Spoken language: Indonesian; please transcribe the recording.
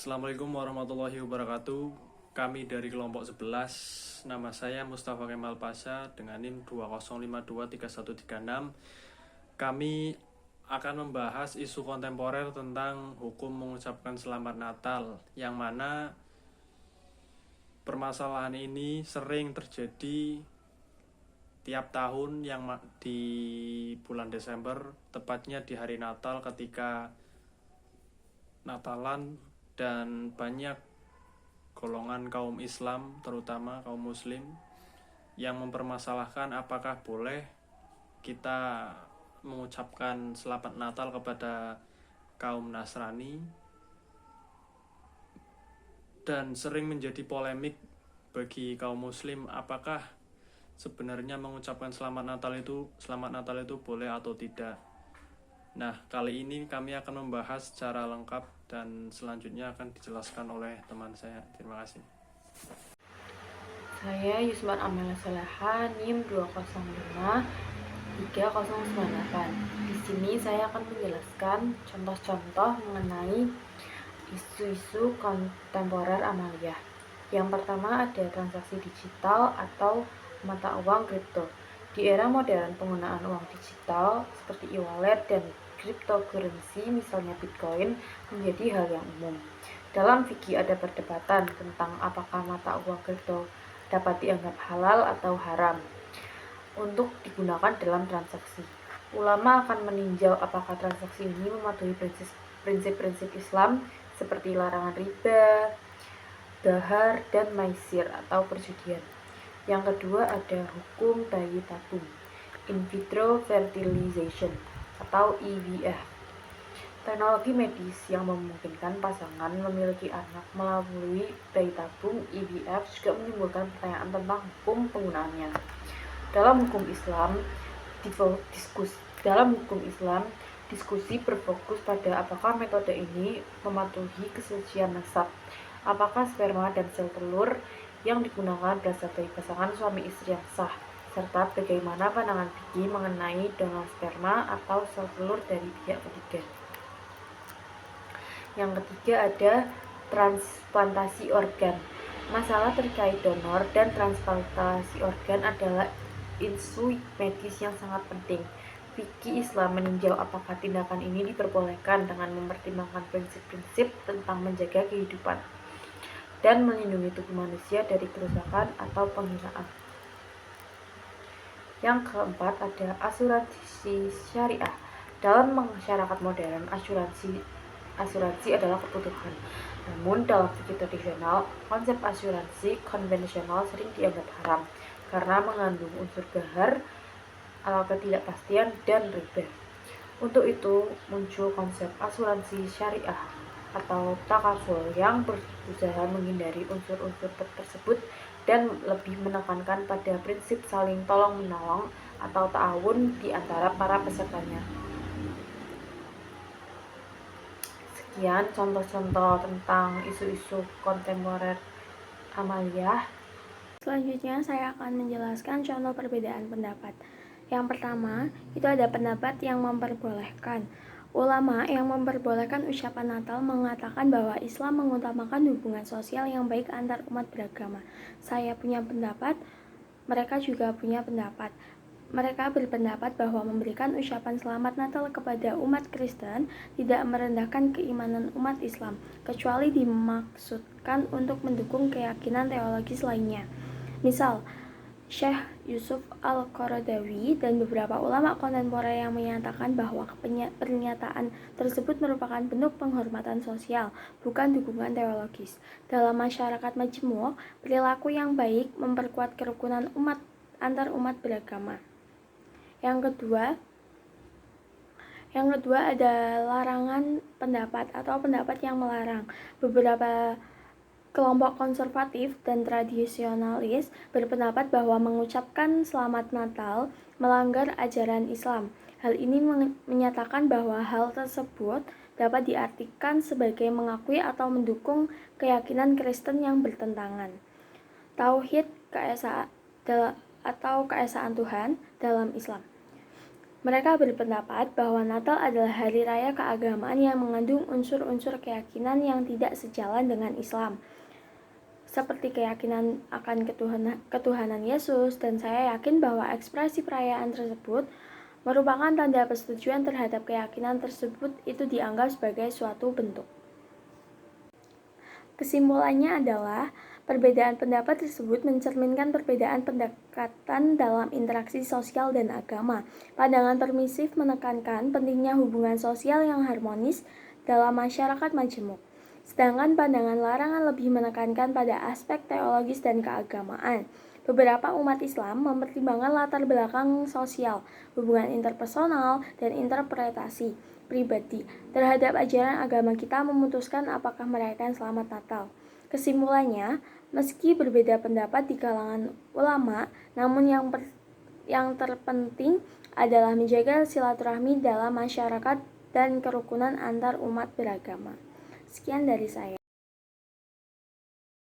Assalamualaikum warahmatullahi wabarakatuh. Kami dari kelompok 11, nama saya Mustafa Kemal Pasha dengan NIM 20523136. Kami akan membahas isu kontemporer tentang hukum mengucapkan selamat Natal, yang mana permasalahan ini sering terjadi tiap tahun yang di bulan Desember, tepatnya di hari Natal ketika Natalan, dan banyak golongan kaum Islam, terutama kaum Muslim, yang mempermasalahkan apakah boleh kita mengucapkan selamat Natal kepada kaum Nasrani, dan sering menjadi polemik bagi kaum Muslim apakah sebenarnya mengucapkan selamat Natal itu boleh atau tidak. Nah, kali ini kami akan membahas secara lengkap dan selanjutnya akan dijelaskan oleh teman saya. Terima kasih. Saya Yusman Amela Soleha, NIM 2053098. Di sini saya akan menjelaskan contoh-contoh mengenai isu-isu kontemporer Amalia. Yang pertama ada transaksi digital atau mata uang kripto. Di era modern, penggunaan uang digital seperti e-wallet dan cryptocurrency, misalnya Bitcoin, menjadi hal yang umum. Dalam fikih ada perdebatan tentang apakah mata uang kripto dapat dianggap halal atau haram untuk digunakan dalam transaksi. Ulama akan meninjau apakah transaksi ini mematuhi prinsip-prinsip Islam seperti larangan riba, dahar, dan maisir atau perjudian. Yang kedua ada hukum bayi tabung, in vitro fertilization atau IVF. Teknologi medis yang memungkinkan pasangan memiliki anak melalui bayi tabung IVF juga menimbulkan pertanyaan tentang hukum penggunaannya. Dalam hukum Islam, diskusi berfokus pada apakah metode ini mematuhi kesucian nasab, apakah sperma dan sel telur yang digunakan berasal dari pasangan suami istri yang sah, serta bagaimana pandangan fikih mengenai donor sperma atau sel telur dari pihak ketiga. Yang ketiga ada transplantasi organ. Masalah terkait donor dan transplantasi organ adalah isu medis yang sangat penting. Fikih Islam meninjau apakah tindakan ini diperbolehkan dengan mempertimbangkan prinsip-prinsip tentang menjaga kehidupan dan melindungi tubuh manusia dari kerusakan atau penghinaan. Yang keempat ada asuransi syariah. Dalam masyarakat modern, asuransi adalah kebutuhan. Namun dalam fikih tradisional, konsep asuransi konvensional sering dianggap haram karena mengandung unsur dahar, ketidakpastian, dan riba. Untuk itu muncul konsep asuransi syariah atau takaful yang berusaha menghindari unsur-unsur tersebut dan lebih menekankan pada prinsip saling tolong-menolong atau ta'awun di antara para pesertanya. Sekian contoh-contoh tentang isu-isu kontemporer Amalia. Selanjutnya saya akan menjelaskan contoh perbedaan pendapat. Yang pertama, itu ada pendapat yang memperbolehkan. Ulama yang memperbolehkan ucapan Natal mengatakan bahwa Islam mengutamakan hubungan sosial yang baik antar umat beragama. Saya punya pendapat, mereka juga punya pendapat. Mereka berpendapat bahwa memberikan ucapan selamat Natal kepada umat Kristen tidak merendahkan keimanan umat Islam, kecuali dimaksudkan untuk mendukung keyakinan teologis lainnya. Misal, Syekh Yusuf Al-Qaradawi dan beberapa ulama kontemporer yang menyatakan bahwa pernyataan tersebut merupakan bentuk penghormatan sosial, bukan dukungan teologis. Dalam masyarakat majmuk, perilaku yang baik memperkuat kerukunan antar umat beragama. Yang kedua ada larangan pendapat atau pendapat yang melarang. Beberapa kelompok konservatif dan tradisionalis berpendapat bahwa mengucapkan selamat Natal melanggar ajaran Islam. Hal ini menyatakan bahwa hal tersebut dapat diartikan sebagai mengakui atau mendukung keyakinan Kristen yang bertentangan. Tauhid keesaan Tuhan dalam Islam. Mereka berpendapat bahwa Natal adalah hari raya keagamaan yang mengandung unsur-unsur keyakinan yang tidak sejalan dengan Islam, seperti keyakinan akan ketuhanan Yesus, dan saya yakin bahwa ekspresi perayaan tersebut merupakan tanda persetujuan terhadap keyakinan tersebut itu dianggap sebagai suatu bentuk. Kesimpulannya adalah, perbedaan pendapat tersebut mencerminkan perbedaan pendekatan dalam interaksi sosial dan agama. Pandangan permisif menekankan pentingnya hubungan sosial yang harmonis dalam masyarakat majemuk. Sedangkan pandangan larangan lebih menekankan pada aspek teologis dan keagamaan. Beberapa umat Islam mempertimbangkan latar belakang sosial, hubungan interpersonal, dan interpretasi pribadi terhadap ajaran agama kita memutuskan apakah merayakan Selamat Natal. Kesimpulannya, meski berbeda pendapat di kalangan ulama, namun yang terpenting adalah menjaga silaturahmi dalam masyarakat dan kerukunan antar umat beragama. Sekian dari saya.